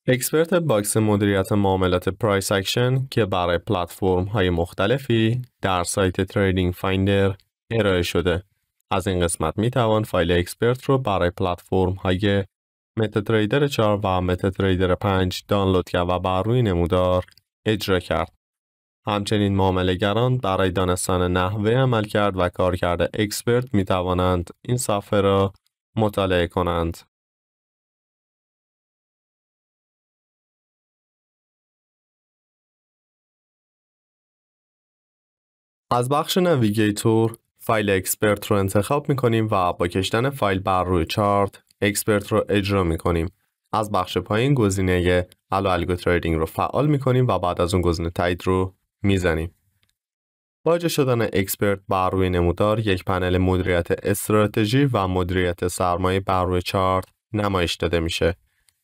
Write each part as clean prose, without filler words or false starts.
اکسپرت باکس مدیریت معاملات پرایس اکشن که برای پلتفرم های مختلفی در سایت تریدینگ فایندر ارائه شده. از این قسمت می توان فایل اکسپرت رو برای پلتفرم های متاتریدر 4 و متاتریدر 5 دانلود کرد و بر روی نمودار اجرا کرد. همچنین معامله‌گران برای دانستن نحوه عملکرد و کارکرد اکسپرت می توانند این صفحه را مطالعه کنند. از بخش نویگیتور فایل اکسپرت رو انتخاب می‌کنیم و با کشیدن فایل بر روی چارت اکسپرت رو اجرا می‌کنیم. از بخش پایین گزینه الگو تریدینگ رو فعال می‌کنیم و بعد از اون گزینه تایید رو می‌زنیم. با اجرا شدن اکسپرت بر روی نمودار یک پنل مدیریت استراتژی و مدیریت سرمایه بر روی چارت نمایش داده میشه.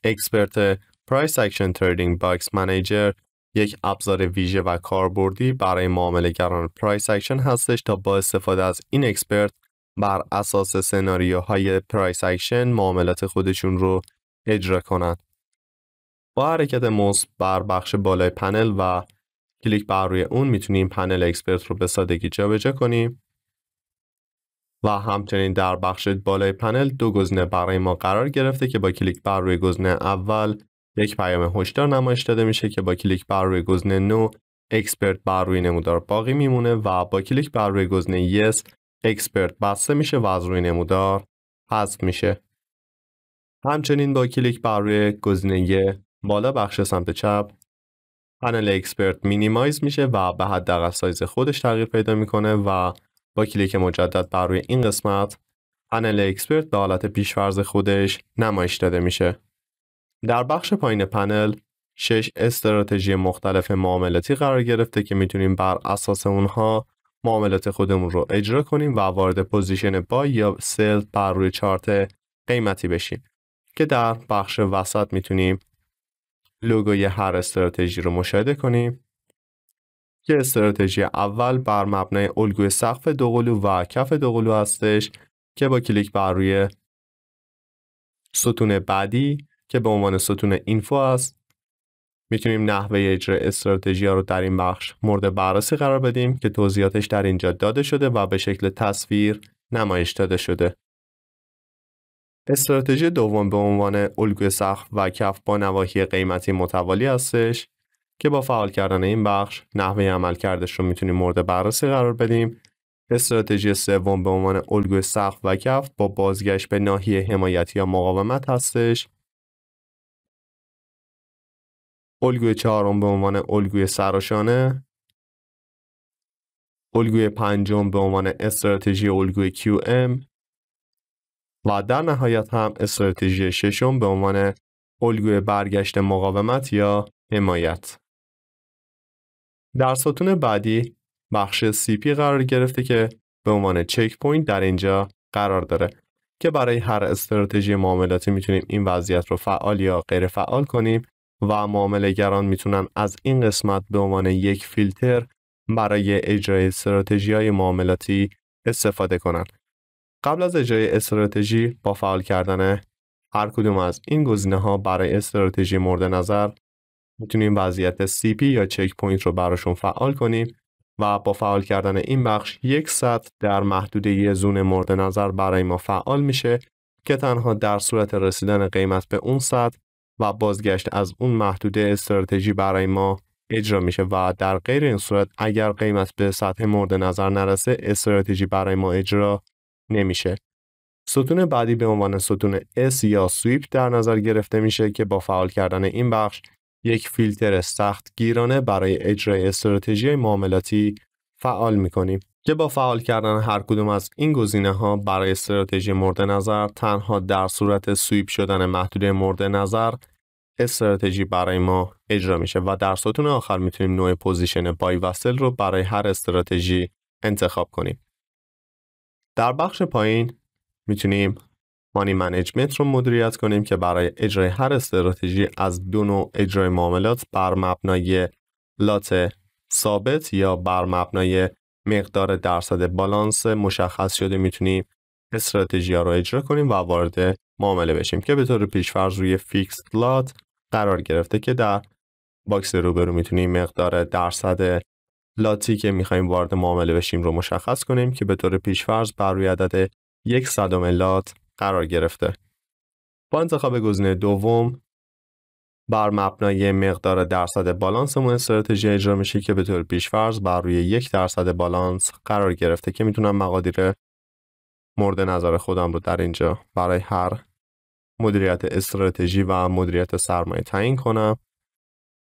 اکسپرت پرایس اکشن تریدینگ باکس منیجر یک ابزار ویژه و کاربردی برای معامله‌گران پرایس اکشن هستش تا با استفاده از این اکسپرت بر اساس سناریوهای پرایس اکشن معاملات خودشون رو اجرا کنند. با حرکت موس بر بخش بالای پنل و کلیک بر روی اون میتونیم پنل اکسپرت رو به سادگی جابجا کنیم و همچنین در بخش بالای پنل دو گزینه برای ما قرار گرفته که با کلیک بر روی گزینه اول یک پیام هشدار نمایش داده میشه که با کلیک بر روی گزینه نو اکسپرت بر روی نمودار باقی میمونه و با کلیک بر روی گزینه یس اکسپرت بسته میشه و از روی نمودار حذف میشه. همچنین با کلیک بر روی گزینه بالا بخش سمت چپ پنل اکسپرت مینیمایز میشه و به حداقل سایز خودش تغییر پیدا میکنه و با کلیک مجدد بر روی این قسمت پنل اکسپرت به حالت پیش‌فرض خودش نمایش داده میشه. در بخش پایین پنل 6 استراتژی مختلف معاملاتی قرار گرفته که میتونیم بر اساس اونها معاملات خودمون رو اجرا کنیم و وارد پوزیشن بای یا سل بر روی چارت قیمتی بشیم که در بخش وسط میتونیم لوگوی هر استراتژی رو مشاهده کنیم که استراتژی اول بر مبنای الگوی سقف دوقلو و کف دوقلو هستش که با کلیک بر روی ستون بعدی که به عنوان ستون اینفو است میتونیم نحوه اجرای استراتژی ها رو در این بخش مورد بررسی قرار بدیم که توضیحاتش در اینجا داده شده و به شکل تصویر نمایش داده شده. استراتژی دوم به عنوان الگوی سقف و کف با نواحی قیمتی متوالی هستش که با فعال کردن این بخش نحوه عملکردش رو میتونیم مورد بررسی قرار بدیم. استراتژی سوم به عنوان الگوی سقف و کف با بازگشت به ناحیه حمایتی یا مقاومت هستش. الگوی چهارم به عنوان الگوی سراشانه. الگوی پنجم به عنوان استراتژی الگوی QM و در نهایت هم استراتژی ششم به عنوان الگوی برگشت مقاومت یا حمایت. در ستون بعدی بخش CP قرار گرفته که به عنوان چک پوینت در اینجا قرار داره که برای هر استراتژی معاملاتی میتونیم این وضعیت رو فعال یا غیر فعال کنیم و معامله‌گران میتونن از این قسمت به عنوان یک فیلتر برای اجرای استراتژی‌های معاملاتی استفاده کنن. قبل از اجرای استراتژی با فعال کردن هر کدوم از این گزینه‌ها برای استراتژی مورد نظر میتونیم وضعیت CP یا چک پوینت رو براشون فعال کنیم و با فعال کردن این بخش یک سطح در محدوده زون مورد نظر برای ما فعال میشه که تنها در صورت رسیدن قیمت به اون سطح و بازگشت از اون محدوده استراتژی برای ما اجرا میشه و در غیر این صورت اگر قیمت به سطح مورد نظر نرسه استراتژی برای ما اجرا نمیشه. ستون بعدی به عنوان ستون S یا سویپ در نظر گرفته میشه که با فعال کردن این بخش یک فیلتر سخت گیرانه برای اجرای استراتژی معاملاتی فعال میکنیم که با فعال کردن هر کدوم از این گزینه‌ها برای استراتژی مورد نظر تنها در صورت سویپ شدن محدوده مورد نظر استراتژی برای ما اجرا میشه و در ستون آخر میتونیم نوع پوزیشن بای و سل رو برای هر استراتژی انتخاب کنیم. در بخش پایین میتونیم مانی منیجمنت رو مدیریت کنیم که برای اجرای هر استراتژی از دو نوع اجرای معاملات بر مبنای لات ثابت یا بر مبنای مقدار درصد بالانس مشخص شده میتونیم استراتژی ها رو اجرا کنیم و وارد معامله بشیم که به طور پیش‌فرض روی فیکس لات قرار گرفته که در باکس روبرو میتونیم مقدار درصد لاتی که میخوایم وارد معامله بشیم رو مشخص کنیم که به طور پیش‌فرض بر روی عدد 1/100 لات قرار گرفته. با انتخاب گزینه دوم بر مبنای مقدار درصد بالانسمون استراتژی اجرا میشه که به طور پیش‌فرض بر روی 1% بالانس قرار گرفته که میتونم مقادیر مورد نظر خودم رو در اینجا برای هر مدیریت استراتژی و مدیریت سرمایه تعیین کنم.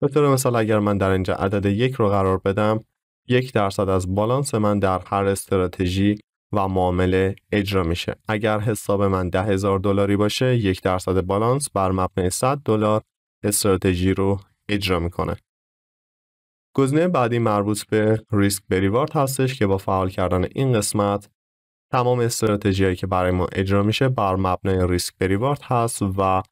به طور مثال اگر من در اینجا عدد 1 رو قرار بدم، 1% از بالانس من در هر استراتژی و معامله اجرا میشه. اگر حساب من $10,000 باشه، 1% بالانس بر مبنای $100 استراتژی رو اجرا میکنه. گزینه بعدی مربوط به ریسک به ریوارد هستش که با فعال کردن این قسمت تمام استراتژیایی که برای ما اجرا میشه بر مبنای ریسک به ریوارد هست و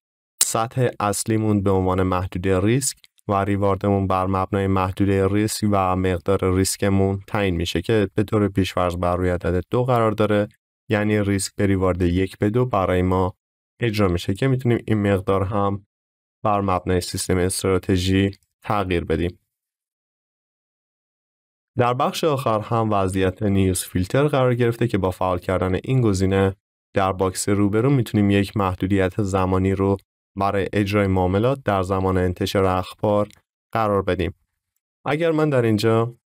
سطح اصلیمون به عنوان محدوده ریسک و ریواردمون بر مبنای محدوده ریسک و مقدار ریسکمون تعیین میشه که به طور پیش‌فرض بر روی عدد 2 قرار داره، یعنی ریسک به ریوارد 1/2 برای ما اجرا میشه که میتونیم این مقدار هم بر مبنای سیستم استراتژی تغییر بدیم. در بخش آخر هم وضعیت نیوز فیلتر قرار گرفته که با فعال کردن این گزینه در باکس روبرو میتونیم یک محدودیت زمانی رو برای اجرای معاملات در زمان انتشار اخبار قرار بدیم. اگر من در اینجا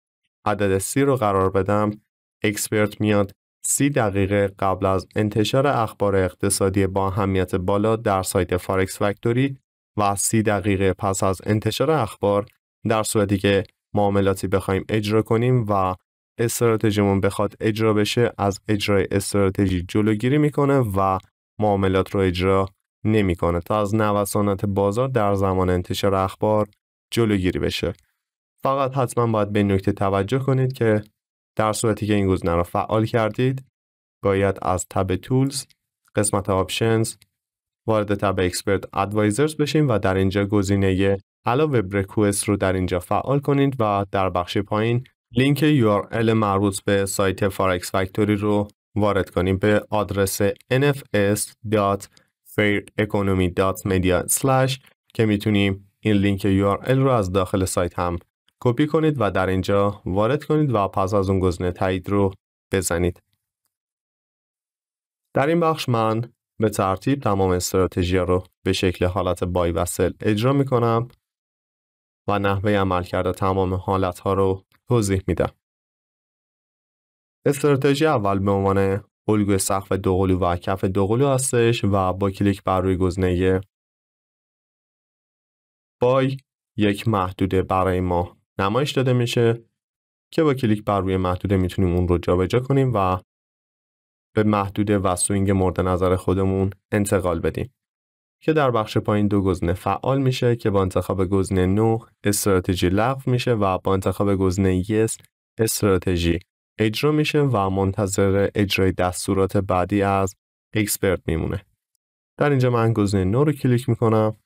عدد 30 رو قرار بدم، اکسپرت میاد 30 دقیقه قبل از انتشار اخبار اقتصادی با اهمیت بالا در سایت فارکس فکتوری و 30 دقیقه پس از انتشار اخبار در صورتی که معاملاتی بخوایم اجرا کنیم و استراتژیمون بخواد اجرا بشه، از اجرای استراتژی جلوگیری میکنه و معاملات رو اجرا نمیکنه تا از نوسانات بازار در زمان انتشار اخبار جلوگیری بشه. فقط حتما باید به نکته توجه کنید که در صورتی که این گزینه رو فعال کردید، باید از تب تولز قسمت آپشنز وارد تب اکسپرت ادوایزرز بشیم و در اینجا گزینه الا وب ریکوست رو در اینجا فعال کنید و در بخش پایین لینک URL مربوط به سایت فارکس فکتوری رو وارد کنیم به آدرس nfs.faireconomy.media/ که میتونیم این لینک URL رو از داخل سایت هم کپی کنید و در اینجا وارد کنید و پس از اون گزینه تایید رو بزنید. در این بخش من به ترتیب تمام استراتژی رو به شکل حالت بای و سل اجرا میکنم و نحوه عملکرد تمام حالت ها رو توضیح میدم. استراتژی اول به عنوان الگوی سقف دوقلو و کف دوقلو هستش و با کلیک بر روی گزینه بای یک محدوده برای ما نمایش داده میشه که با کلیک بر روی محدوده میتونیم اون رو جابجا کنیم و به محدوده و سوینگ مورد نظر خودمون انتقال بدیم که در بخش پایین دو گزینه فعال میشه که با انتخاب گزینه نو استراتژی لغو میشه و با انتخاب گزینه یس استراتژی اجرا میشه و منتظر اجرای دستورات بعدی از اکسپرت میمونه. در اینجا من گزینه نو رو کلیک میکنم.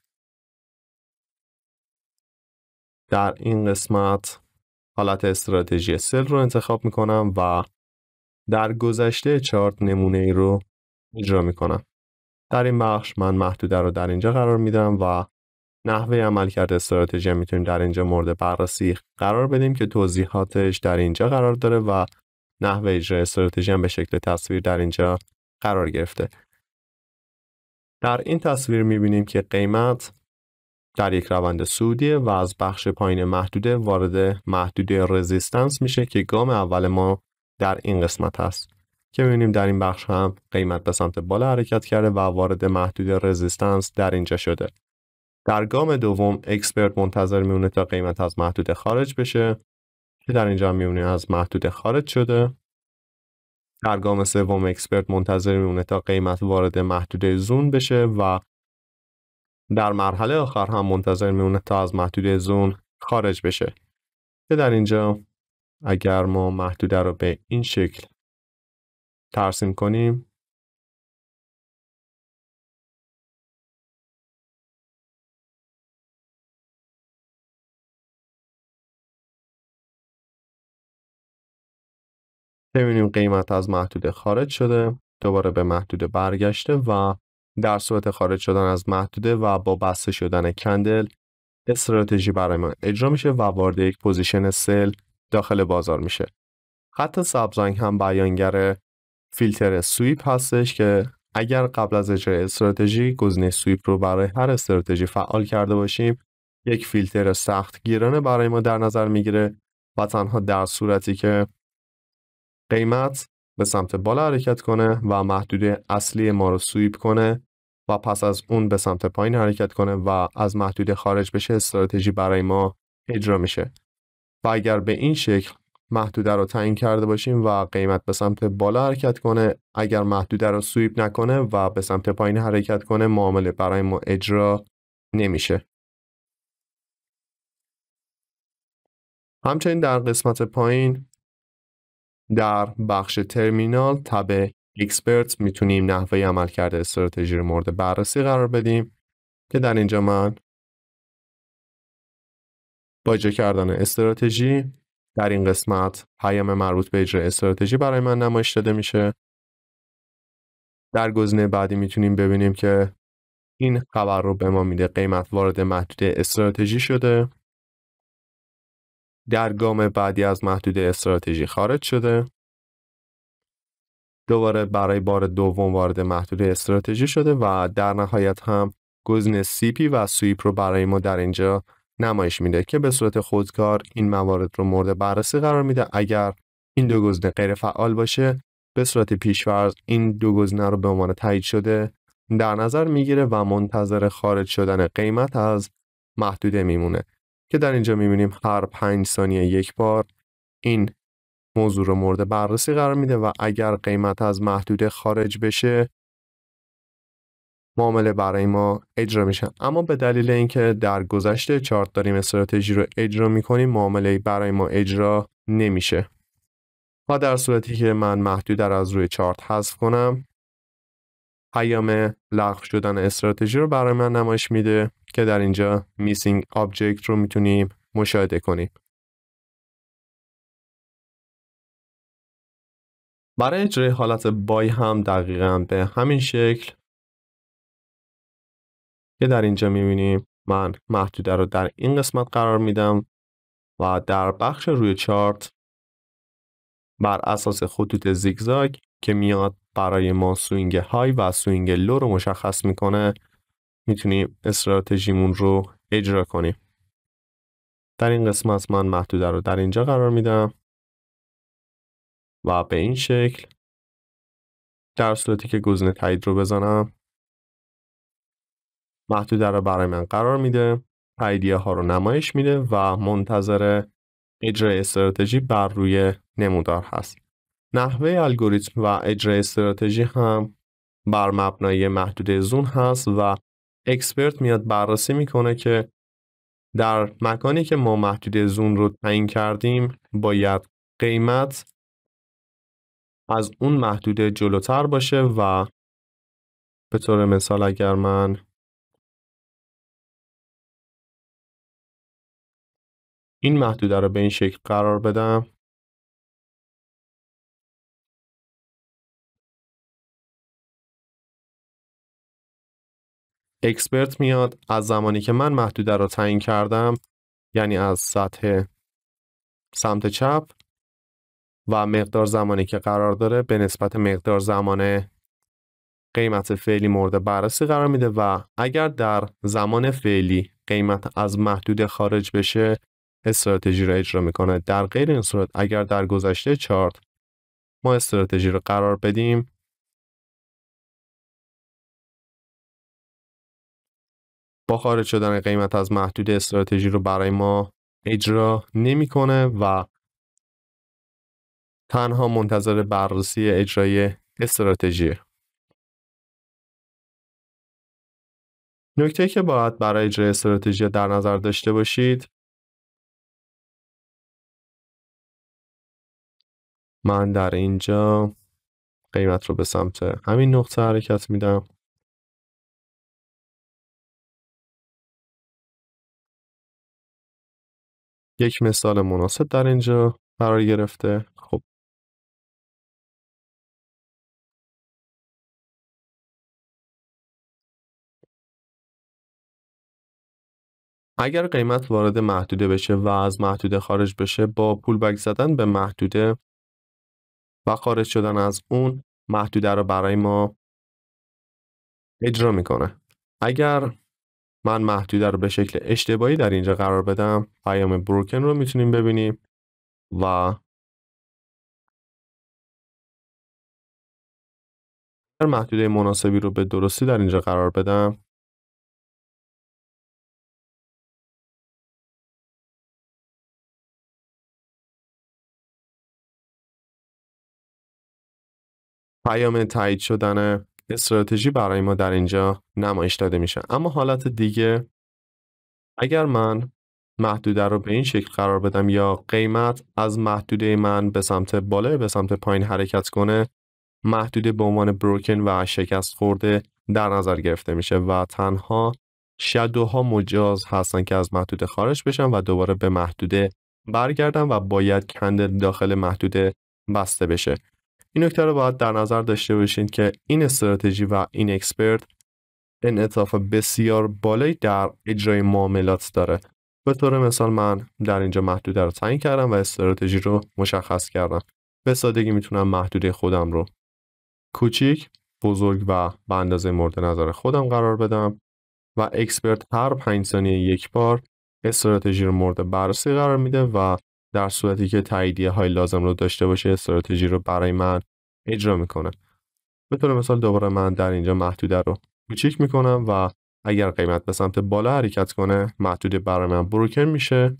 در این قسمت حالت استراتژی سل رو انتخاب میکنم و در گذشته چارت نمونه ای رو اجرا میکنم. در این بخش من محدوده رو در اینجا قرار میدم و نحوه عملکرد استراتژی میتونیم در اینجا مورد بررسی قرار بدیم که توضیحاتش در اینجا قرار داره و نحوه اجرای استراتژی هم به شکل تصویر در اینجا قرار گرفته. در این تصویر میبینیم که قیمت در یک روند صعودیه و از بخش پایین محدوده وارد محدوده رزिस्टنس میشه که گام اول ما در این قسمت هست که میبینیم در این بخش هم قیمت به سمت بالا حرکت کرده و وارد محدوده رزिस्टنس در اینجا شده. در گام دوم اکسپرت منتظر میمونه تا قیمت از محدوده خارج بشه که در اینجا هم میبینیم از محدوده خارج شده. در گام سوم اکسپرت منتظر میمونه تا قیمت وارد محدوده زون بشه و در مرحله آخر هم منتظر میمونه تا از محدوده زون خارج بشه که در اینجا اگر ما محدوده رو به این شکل ترسیم کنیم ببینیم قیمت از محدوده خارج شده، دوباره به محدوده برگشته و در صورت خارج شدن از محدوده و با بسته شدن کندل استراتژی برای ما اجرا میشه و وارد یک پوزیشن سل داخل بازار میشه. خط سبز رنگ هم بیانگر فیلتر سویپ هستش که اگر قبل از اجرای استراتژی گزینه سویپ رو برای هر استراتژی فعال کرده باشیم، یک فیلتر سخت گیرانه برای ما در نظر میگیره و تنها در صورتی که قیمت به سمت بالا حرکت کنه و محدوده اصلی ما رو سویپ کنه و پس از اون به سمت پایین حرکت کنه و از محدوده خارج بشه، استراتژی برای ما اجرا میشه. و اگر به این شکل محدوده رو تعیین کرده باشیم و قیمت به سمت بالا حرکت کنه، اگر محدوده رو سویپ نکنه و به سمت پایین حرکت کنه، معامله برای ما اجرا نمیشه. همچنین در قسمت پایین در بخش ترمینال تب اکسپرت میتونیم نحوه عملکرد استراتژی رو مورد بررسی قرار بدیم که در اینجا من با اجرا کردن استراتژی در این قسمت پیام مربوط به اجرای استراتژی برای من نمایش داده میشه. در گزینه بعدی میتونیم ببینیم که این خبر رو به ما میده قیمت وارد محدوده استراتژی شده، در گام بعدی از محدوده استراتژی خارج شده، دوباره برای بار دوم وارد محدوده استراتژی شده و در نهایت هم گزینه CP و سویپ رو برای ما در اینجا نمایش میده که به صورت خودکار این موارد رو مورد بررسی قرار میده. اگر این دو گزینه غیر فعال باشه، به صورت پیش‌فرض این دو گزینه رو به عنوان تایید شده در نظر میگیره و منتظر خارج شدن قیمت از محدوده میمونه که در اینجا میبینیم هر 5 ثانیه یک بار این موضوع رو مورد بررسی قرار میده و اگر قیمت از محدوده خارج بشه، معامله برای ما اجرا میشه. اما به دلیل اینکه در گذشته چارت داریم استراتژی رو اجرا میکنیم، معامله برای ما اجرا نمیشه. و در صورتی که من محدوده رو از روی چارت حذف کنم، پیام لغو شدن استراتژی رو برای من نمایش میده که در اینجا missing object رو میتونیم مشاهده کنیم. برای اجرای حالت بای هم دقیقاً به همین شکل که در اینجا میبینیم من محدوده رو در این قسمت قرار میدم و در بخش روی چارت بر اساس خطوط زیگزاگ که میاد برای ما سوینگ های و سوینگ لو رو مشخص میکنه، میتونیم استراتژیمون رو اجرا کنیم. در این قسمت من محدوده رو در اینجا قرار میدم و به این شکل در صورتی که گزینه تایید رو بزنم، محدوده رو برای من قرار میده، تاییدیه ها رو نمایش میده و منتظر اجرای استراتژی بر روی نمودار هست. نحوه الگوریتم و اجرای استراتژی هم بر مبنای محدوده زون هست و اکسپرت میاد بررسی میکنه که در مکانی که ما محدوده زون رو تعیین کردیم، باید قیمت از اون محدوده جلوتر باشه و به طور مثال اگر من این محدوده رو به این شکل قرار بدم، اکسپرت میاد از زمانی که من محدوده رو تعیین کردم، یعنی از سطح سمت چپ و مقدار زمانی که قرار داره به نسبت مقدار زمان قیمت فعلی مورد بررسی قرار میده و اگر در زمان فعلی قیمت از محدوده خارج بشه، استراتژی رو اجرا میکنه. در غیر این صورت اگر در گذشته چارت ما استراتژی رو قرار بدیم، با خارج شدن قیمت از محدوده استراتژی رو برای ما اجرا نمیکنه و تنها منتظر بررسی اجرای استراتژی. نکته که باید برای اجرای استراتژی در نظر داشته باشید، من در اینجا قیمت رو به سمت همین نقطه حرکت میدم. یک مثال مناسب در اینجا قرار گرفته. خب اگر قیمت وارد محدوده بشه و از محدوده خارج بشه، با پول بک زدن به محدوده و خارج شدن از اون، محدوده رو برای ما اجرا میکنه. اگر من محدوده رو به شکل اشتباهی در اینجا قرار بدم، پیام بروکن رو میتونیم ببینیم و اگر محدوده مناسبی رو به درستی در اینجا قرار بدم، پیام تایید شدن استراتژی برای ما در اینجا نمایش داده میشه. اما حالت دیگه، اگر من محدوده رو به این شکل قرار بدم یا قیمت از محدوده من به سمت بالا به سمت پایین حرکت کنه، محدوده به عنوان بروکن و شکست خورده در نظر گرفته میشه و تنها شادوها مجاز هستن که از محدوده خارج بشن و دوباره به محدوده برگردن و باید کندل داخل محدوده بسته بشه. این نکته رو باید در نظر داشته باشین که این استراتژی و این اکسپرت انعطاف بسیار بالایی در اجرای معاملات داره. به طور مثال من در اینجا محدوده رو تعیین کردم و استراتژی رو مشخص کردم. به سادگی میتونم محدوده خودم رو کوچیک، بزرگ و به اندازه مورد نظر خودم قرار بدم و اکسپرت هر 5 ثانیه یک بار استراتژی رو مورد بررسی قرار میده و در صورتی که تاییدیه های لازم رو داشته باشه استراتژی رو برای من اجرا میکنه. به طور مثال دوباره من در اینجا محدوده رو کوچیک میکنم و اگر قیمت به سمت بالا حرکت کنه، محدوده برای من بروکن میشه.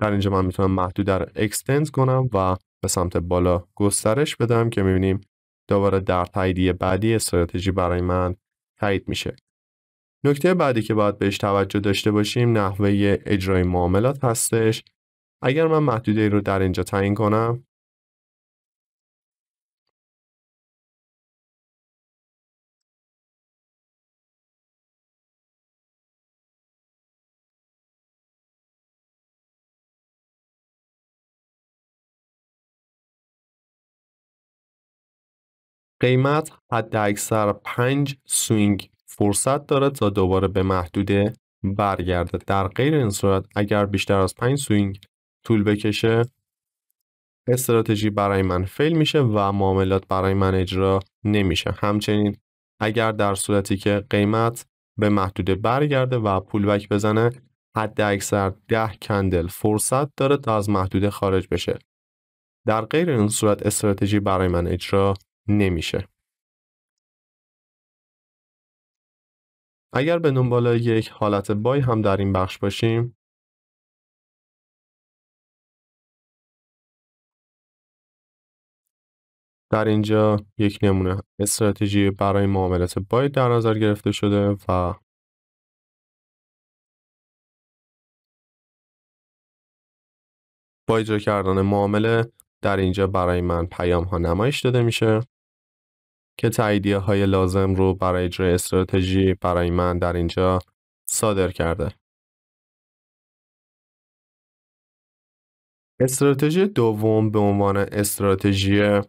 در اینجا من میتونم محدوده رو اکستند کنم و به سمت بالا گسترش بدم که میبینیم دوباره در تاییدیه بعدی استراتژی برای من تایید میشه. نکته بعدی که باید بهش توجه داشته باشیم نحوه اجرای معاملات هستش. اگر من محدوده رو در اینجا تعیین کنم، قیمت حد اکثر 5 سوینگ فرصت داره تا دوباره به محدوده برگرده. در غیر این صورت اگر بیشتر از 5 سوینگ طول بکشه، استراتژی برای من فیل میشه و معاملات برای من اجرا نمیشه. همچنین اگر در صورتی که قیمت به محدوده برگرده و پول بک بزنه، حد اکثر 10 کندل فرصت داره تا از محدوده خارج بشه. در غیر این صورت استراتژی برای من اجرا نمیشه. اگر به دنبال یک حالت بای هم در این بخش باشیم، در اینجا یک نمونه استراتژی برای معاملات بای در نظر گرفته شده و با اجرا کردن معامله در اینجا برای من پیام ها نمایش داده میشه که تاییدیه های لازم رو برای اجرای استراتژی برای من در اینجا صادر کرده. استراتژی دوم به عنوان استراتژی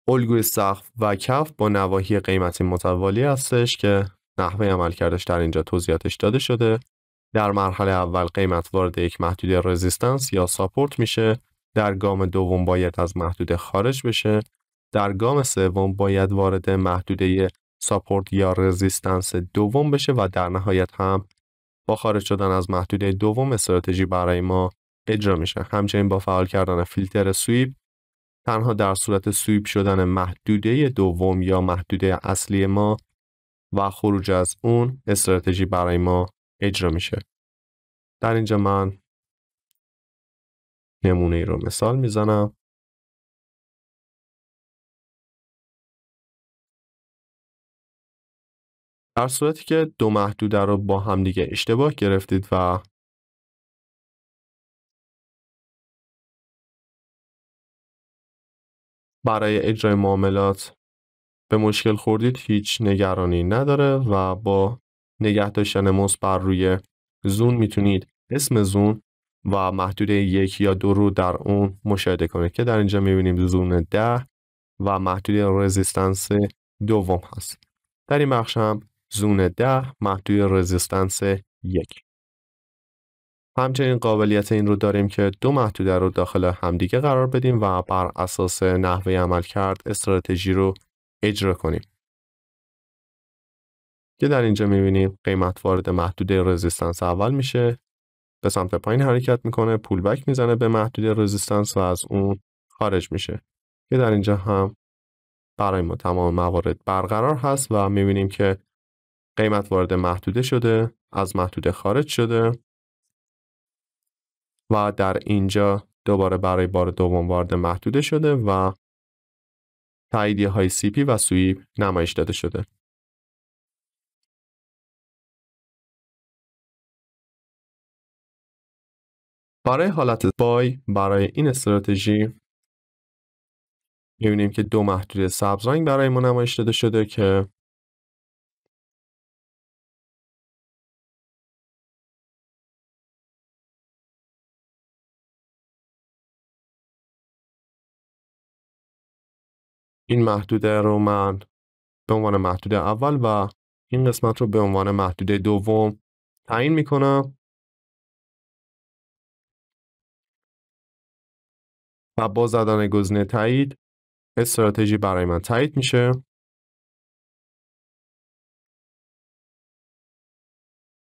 الگوی سقف و کف با نواحی قیمتی متوالی هستش که نحوه عملکردش در اینجا توضیحاتش داده شده. در مرحله اول قیمت وارد یک محدوده رزिस्टنس یا ساپورت میشه. در گام دوم باید از محدوده خارج بشه. در گام سوم باید وارد محدوده ساپورت یا رزिस्टنس دوم بشه و در نهایت هم با خارج شدن از محدوده دوم استراتژی برای ما اجرا میشه. همچنین با فعال کردن فیلتر سویپ، تنها در صورت سویپ شدن محدوده دوم یا محدوده اصلی ما و خروج از اون استراتژی برای ما اجرا میشه. در اینجا من نمونه ای رو مثال میزنم. در صورتی که دو محدوده رو با همدیگه اشتباه گرفتید و برای اجرای معاملات به مشکل خوردید، هیچ نگرانی نداره و با نگه داشتن موس بر روی زون میتونید اسم زون و محدوده 1 یا 2 رو در اون مشاهده کنید که در اینجا میبینیم زون 10 و محدوده رزिस्टنس دوم هست. در این بخش هم زون 10 محدوده رزिस्टنس 1. همچنین قابلیت این رو داریم که دو محدوده رو داخل همدیگه قرار بدیم و بر اساس نحوه عملکرد استراتژی رو اجرا کنیم. که در اینجا می‌بینیم قیمت وارد محدوده رزिस्टنس اول میشه، به سمت پایین حرکت میکنه، پول بک میزنه به محدوده رزिस्टنس و از اون خارج میشه. که در اینجا هم برای ما تمام موارد برقرار هست و می‌بینیم که قیمت وارد محدوده شده، از محدوده خارج شده و در اینجا دوباره برای بار دوم وارد محدوده شده و تاییدیه های CP و سویپ نمایش داده شده. برای حالت بای برای این استراتژی می‌بینیم که دو محدوده سبز رنگ برای ما نمایش داده شده که این محدوده رو من به عنوان محدوده اول و این قسمت رو به عنوان محدوده دوم تعیین میکنم و با زدن گزینه تایید استراتژی برای من تایید میشه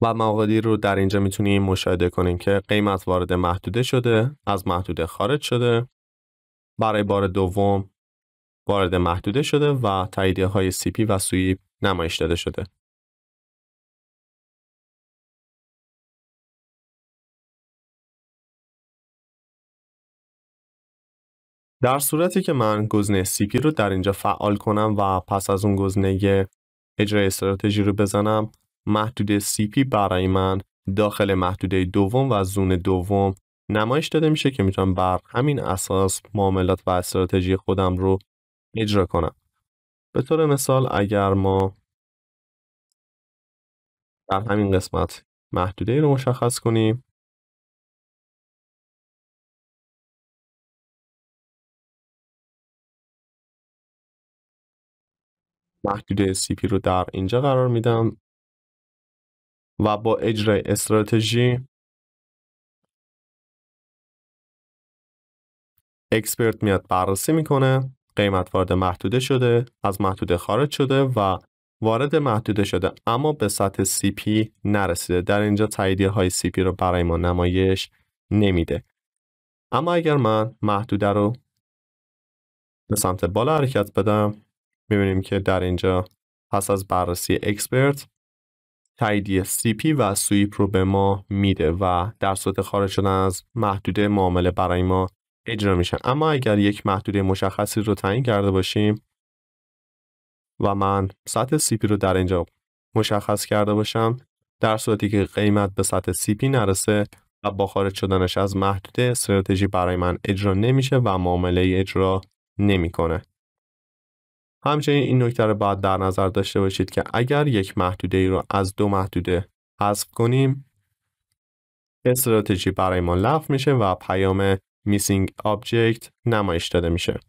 و مقادیر رو در اینجا میتونیم مشاهده کنیم که قیمت وارد محدوده شده، از محدوده خارج شده، برای بار دوم وارد محدوده شده و تاییدیه های CP و سویپ نمایش داده شده. در صورتی که من گزینه CP رو در اینجا فعال کنم و پس از اون گزینه اجرای استراتژی رو بزنم، محدوده CP برای من داخل محدوده دوم و زون دوم نمایش داده میشه که میتونم بر همین اساس معاملات و استراتژی خودم رو اجرا کنم. به طور مثال اگر ما در همین قسمت محدوده رو مشخص کنیم، محدوده CP رو در اینجا قرار میدم و با اجرای استراتژی اکسپرت میاد بررسی میکنه، قیمت وارد محدوده شده، از محدوده خارج شده و وارد محدوده شده اما به سطح CP نرسیده. در اینجا تاییدیه های CP رو برای ما نمایش نمیده. اما اگر من محدوده رو به سمت بالا حرکت بدم، میبینیم که در اینجا پس از بررسی اکسپرت تاییدیه CP و سویپ رو به ما میده و در صورت خارج شدن از محدوده معامله برای ما اجرا میشه. اما اگر یک محدوده مشخصی رو تعیین کرده باشیم و من سطح CP رو در اینجا مشخص کرده باشم، در صورتی که قیمت به سطح CP نرسه و با خارج شدنش از محدوده استراتژی برای من اجرا نمیشه و معامله اجرا نمیکنه. همچنین این نکته رو باید در نظر داشته باشید که اگر یک محدوده ای رو از دو محدوده حذف کنیم، استراتژی برای ما لغو میشه و پیام Missing Object نمایش داده میشه.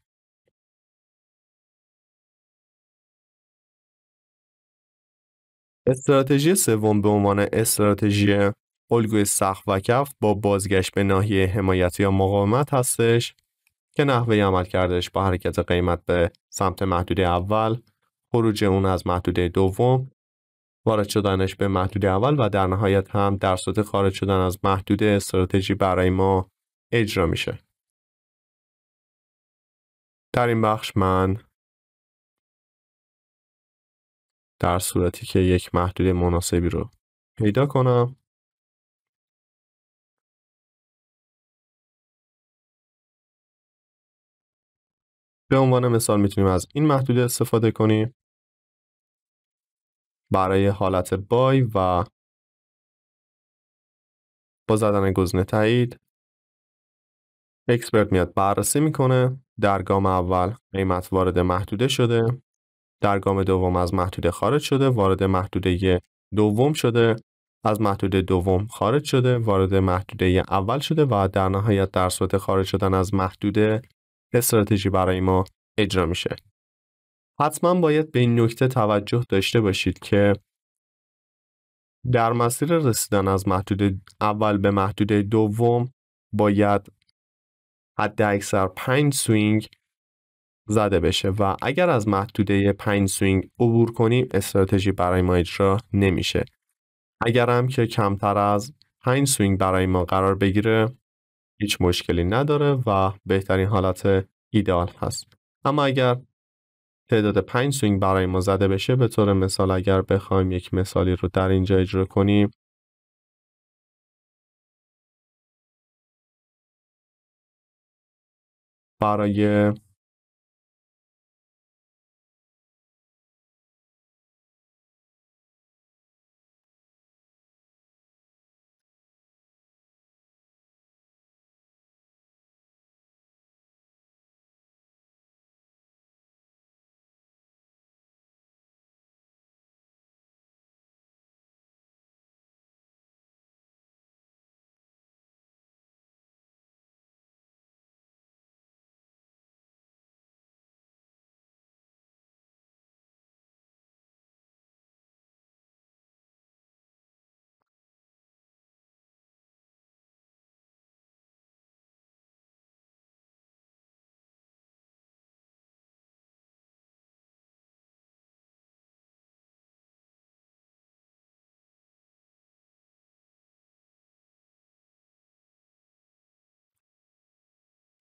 استراتژی سوم به عنوان استراتژی الگوی سقف و کف با بازگشت به ناحیه حمایت یا مقاومت هستش که نحوه عمل کردش با حرکت قیمت به سمت محدوده اول، خروج اون از محدوده دوم، وارد شدنش به محدوده اول و در نهایت هم در صورت خارج شدن از محدوده استراتژی برای ما اجرا میشه. در این بخش من در صورتی که یک محدوده مناسبی رو پیدا کنم به عنوان مثال میتونیم از این محدوده استفاده کنیم برای حالت بای و با زدن گزینه تایید اکسپرت میاد بررسی میکنه. در گام اول قیمت وارد محدوده شده، در گام دوم از محدوده خارج شده، وارد محدوده دوم شده، از محدوده دوم خارج شده، وارد محدوده اول شده و در نهایت در صورت خارج شدن از محدوده استراتژی برای ما اجرا میشه. حتما باید به این نکته توجه داشته باشید که در مسیر رسیدن از محدوده اول به محدوده دوم باید حد اکثر 5 سوینگ زده بشه و اگر از محدوده 5 سوینگ عبور کنیم استراتژی برای ما اجرا نمیشه. اگر هم که کمتر از 5 سوینگ برای ما قرار بگیره هیچ مشکلی نداره و بهترین حالت ایدئال هست. اما اگر تعداد 5 سوینگ برای ما زده بشه، به طور مثال اگر بخوایم یک مثالی رو در اینجا اجرا کنیم، برای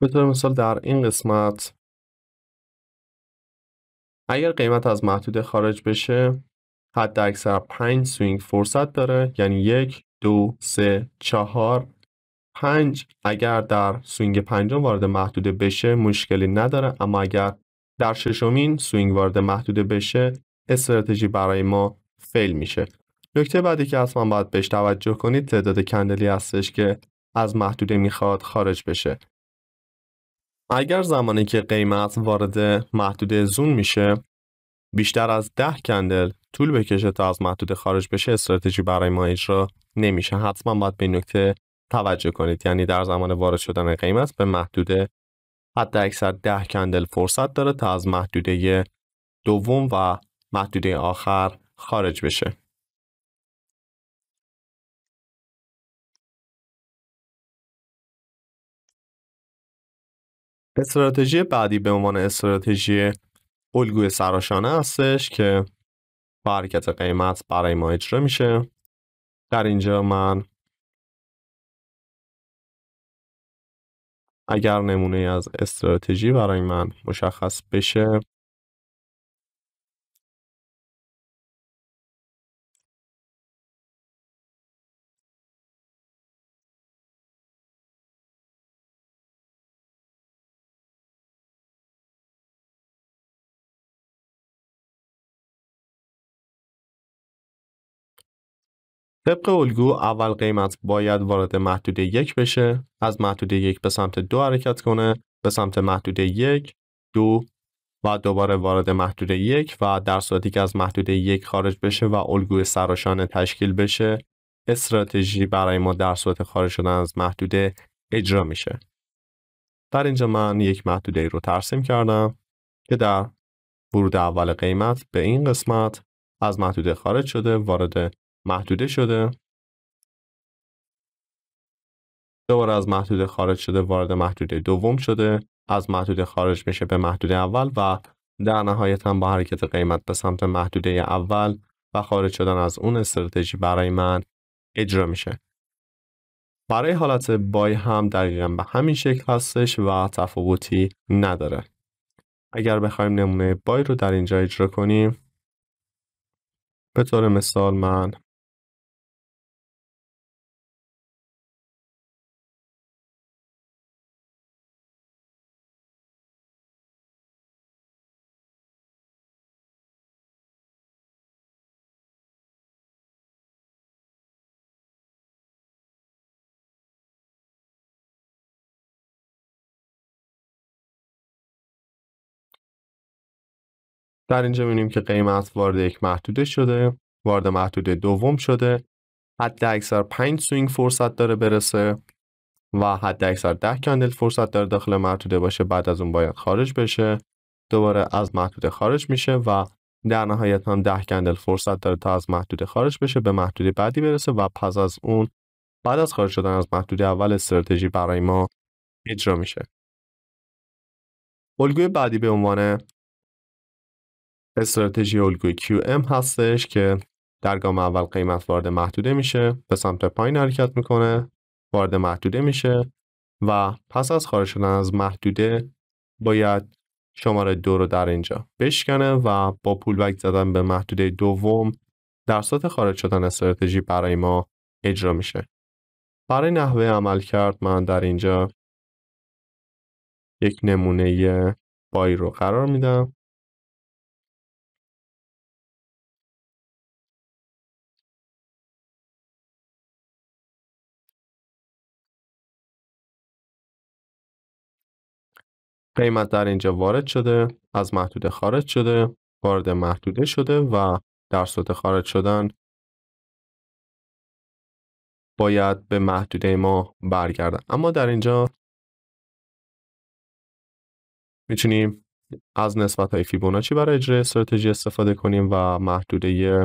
به طور مثال در این قسمت اگر قیمت از محدوده خارج بشه حد اکثر 5 سوینگ فرصت داره، یعنی 1 2 3 4 5. اگر در سوینگ پنجم وارد محدوده بشه مشکلی نداره، اما اگر در ششمین سوینگ وارد محدوده بشه استراتژی برای ما فیل میشه. نکته بعدی که حتما باید بهش توجه کنید تعداد کندلی هستش که از محدوده میخواد خارج بشه. اگر زمانی که قیمت وارد محدوده زون میشه بیشتر از 10 کندل طول بکشه تا از محدوده خارج بشه استراتژی برای ما اجرا نمیشه. حتما باید به نکته توجه کنید، یعنی در زمان وارد شدن قیمت به محدوده حد اکثر 10 کندل فرصت داره تا از محدوده دوم و محدوده آخر خارج بشه. استراتژی بعدی به عنوان استراتژی الگوی سراشانه هستش که با حرکت قیمت برای ما اجرا میشه. در اینجا من اگر نمونه از استراتژی برای من مشخص بشه طبق الگو اول قیمت باید وارد محدوده 1 بشه، از محدوده 1 به سمت 2 حرکت کنه، به سمت محدوده 1 2 و دوباره وارد محدوده 1 و در صورتی که از محدوده 1 خارج بشه و الگوی سراشانه تشکیل بشه استراتژی برای ما در صورت خارج شدن از محدوده اجرا میشه. در اینجا من یک محدوده رو ترسیم کردم که در ورود اول قیمت به این قسمت از محدوده خارج شده، وارد محدوده شده، دوباره از محدوده خارج شده، وارد محدوده دوم شده، از محدوده خارج میشه به محدوده اول و در نهایت هم با حرکت قیمت به سمت محدوده اول و خارج شدن از اون استراتژی برای من اجرا میشه. برای حالت بای هم دقیقاً به همین شکل هستش و تفاوتی نداره. اگر بخوایم نمونه بای رو در اینجا اجرا کنیم، به طور مثال من در اینجا می‌بینیم که قیمت وارد یک محدوده شده، وارد محدوده دوم شده، حد اکثر 5 سوینگ فرصت داره برسه و حد اکثر 10 کندل فرصت داره داخل محدوده باشه، بعد از اون باید خارج بشه، دوباره از محدوده خارج میشه و در نهایت هم 10 کندل فرصت داره تا از محدوده خارج بشه، به محدوده بعدی برسه و پس از اون بعد از خارج شدن از محدوده اول استراتژی برای ما اجرا میشه. الگوی بعدی به عنوان استراتژی الگوی QM هستش که در گام اول قیمت وارد محدوده میشه، به سمت پایین حرکت میکنه، وارد محدوده میشه و پس از خارج شدن از محدوده باید شماره 2 رو در اینجا بشکنه و با پولبک زدن به محدوده دوم در صورت خارج شدن استراتژی برای ما اجرا میشه. برای نحوه عمل کرد من در اینجا یک نمونه بای رو قرار میدم. قیمت در اینجا وارد شده، از محدوده خارج شده، وارد محدوده شده و در صورت خارج شدن باید به محدوده ما برگردن. اما در اینجا میتونیم از نسبت‌های فیبوناچی برای اجرای استراتژی استفاده کنیم و محدوده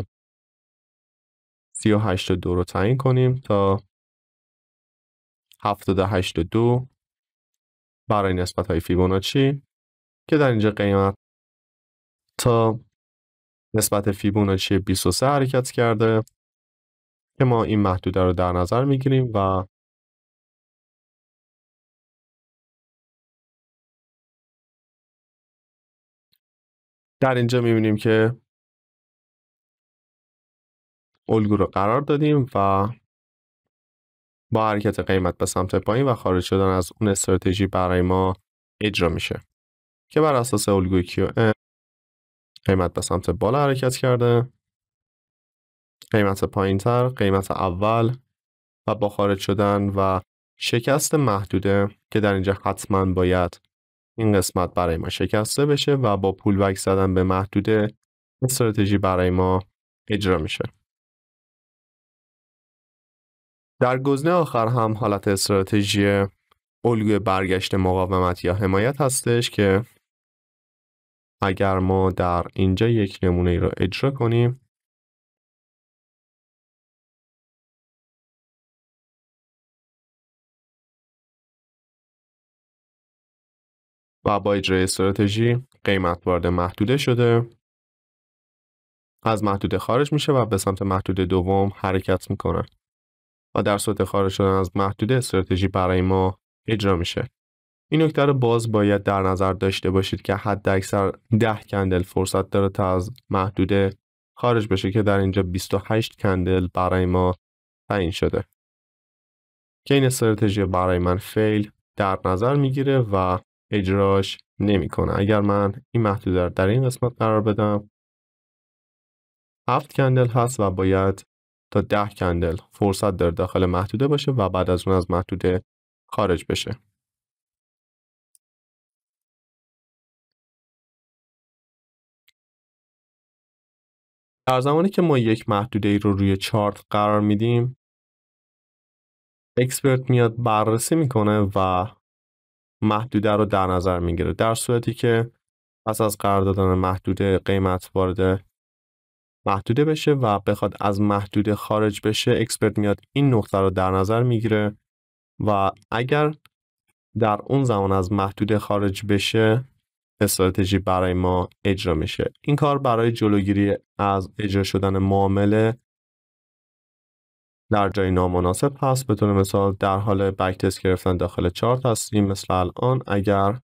38.2 رو تعیین کنیم تا 7.82 برای نسبت‌های فیبوناچی که در اینجا قیمت تا نسبت فیبوناچی 23 حرکت کرده که ما این محدوده رو در نظر میگیریم و در اینجا میبینیم که الگو رو قرار دادیم و با حرکت قیمت به سمت پایین و خارج شدن از اون استراتژی برای ما اجرا میشه که بر اساس الگوی QM قیمت به سمت بالا حرکت کرده، قیمت پایینتر، قیمت اول و با خارج شدن و شکست محدوده که در اینجا حتما باید این قسمت برای ما شکسته بشه و با پولبک زدن به محدوده استراتژی برای ما اجرا میشه. در گزینه آخر هم حالت استراتژی الگوی برگشت مقاومت یا حمایت هستش که اگر ما در اینجا یک نمونه ای رو اجرا کنیم و با اجرای استراتژی قیمت وارد محدوده شده، از محدوده خارج میشه و به سمت محدوده دوم حرکت میکنه و در صورت خارج شدن از محدوده استراتژی برای ما اجرا میشه. این نکته رو باز باید در نظر داشته باشید که حد اکثر 10 کندل فرصت داره تا از محدوده خارج بشه که در اینجا 28 کندل برای ما تعیین شده که این استراتژی برای من فیل در نظر میگیره و اجراش نمیکنه. اگر من این محدوده رو در این قسمت قرار بدم 7 کندل هست و باید تا 10 کندل فرصت داره داخل محدوده باشه و بعد از اون از محدوده خارج بشه. در زمانی که ما یک محدوده ای رو روی چارت قرار میدیم اکسپرت میاد بررسی میکنه و محدوده رو در نظر میگیره. در صورتی که پس از قرار دادن محدوده قیمت وارد محدوده بشه و بخواد از محدوده خارج بشه اکسپرت میاد این نقطه رو در نظر میگیره و اگر در اون زمان از محدوده خارج بشه استراتژی برای ما اجرا میشه. این کار برای جلوگیری از اجرا شدن معامله در جای نامناسب هست. به طور مثال در حال بک تست گرفتن داخل چارت هستیم مثل الان، اگر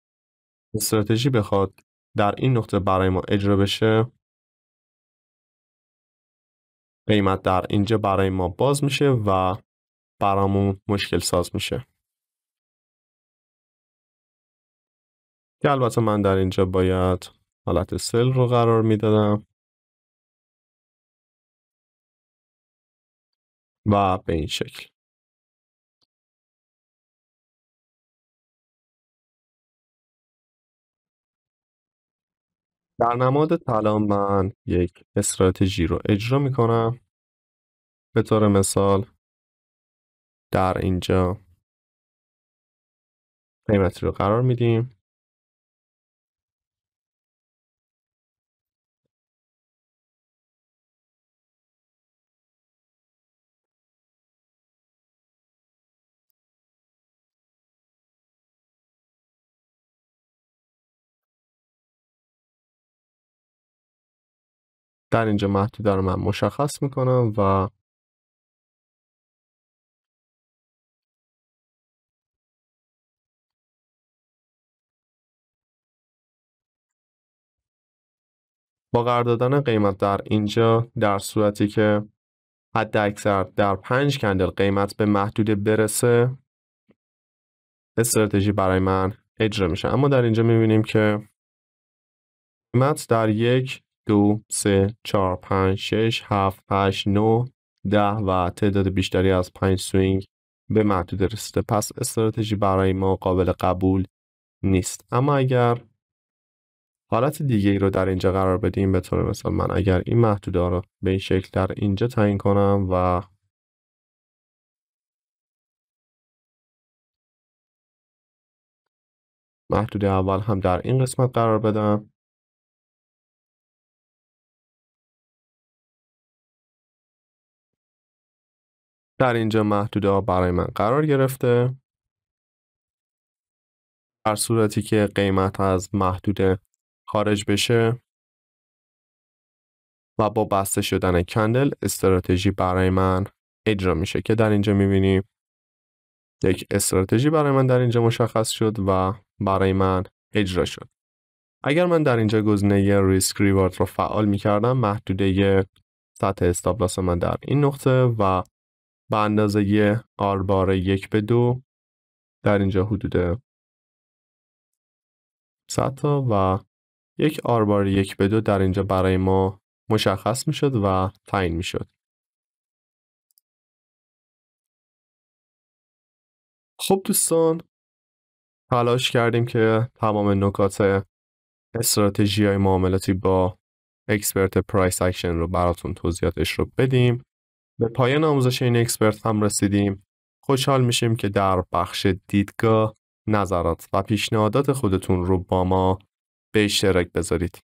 استراتژی بخواد در این نقطه برای ما اجرا بشه قیمت در اینجا برای ما باز میشه و برامون مشکل ساز میشه که البته من در اینجا باید حالت سل رو قرار میدادم و به این شکل. در نماد طلا من یک استراتژی رو اجرا میکنم. به طور مثال در اینجا قیمتی رو قرار میدیم در اینجا محدوده رو من مشخص میکنم و با قرار دادن قیمت در اینجا در صورتی که حد اکثر در 5 کندل قیمت به محدوده برسه استراتژی برای من اجرا میشه. اما در اینجا میبینیم که قیمت در 1 2 3 4 5 6 7 8 9 10 و تعداد بیشتری از 5 سوینگ به محدوده رسیده، پس استراتژی برای ما قابل قبول نیست. اما اگر حالت دیگه ای رو در اینجا قرار بدیم، به طور مثال من اگر این محدوده رو به این شکل در اینجا تعیین کنم و محدوده اول هم در این قسمت قرار بدم، در اینجا محدوده ها برای من قرار گرفته. در صورتی که قیمت از محدوده خارج بشه و با بسته شدن کندل استراتژی برای من اجرا میشه که در اینجا میبینیم یک استراتژی برای من در اینجا مشخص شد و برای من اجرا شد. اگر من در اینجا گزینه ریسک ریوارد رو فعال میکردم، محدوده سطح استاپ لاس من در این نقطه و به اندازه آر بار 1/2 در اینجا حدود 100 تا و یک آر بار 1/2 در اینجا برای ما مشخص میشد و تعیین میشد. خب دوستان، تلاش کردیم که تمام نکات استراتژی های معاملاتی با اکسپرت پرایس اکشن رو براتون توضیحاتش رو بدیم. به پایان آموزش این اکسپرت هم رسیدیم. خوشحال میشیم که در بخش دیدگاه نظرات و پیشنهادات خودتون رو با ما به اشتراک بذارید.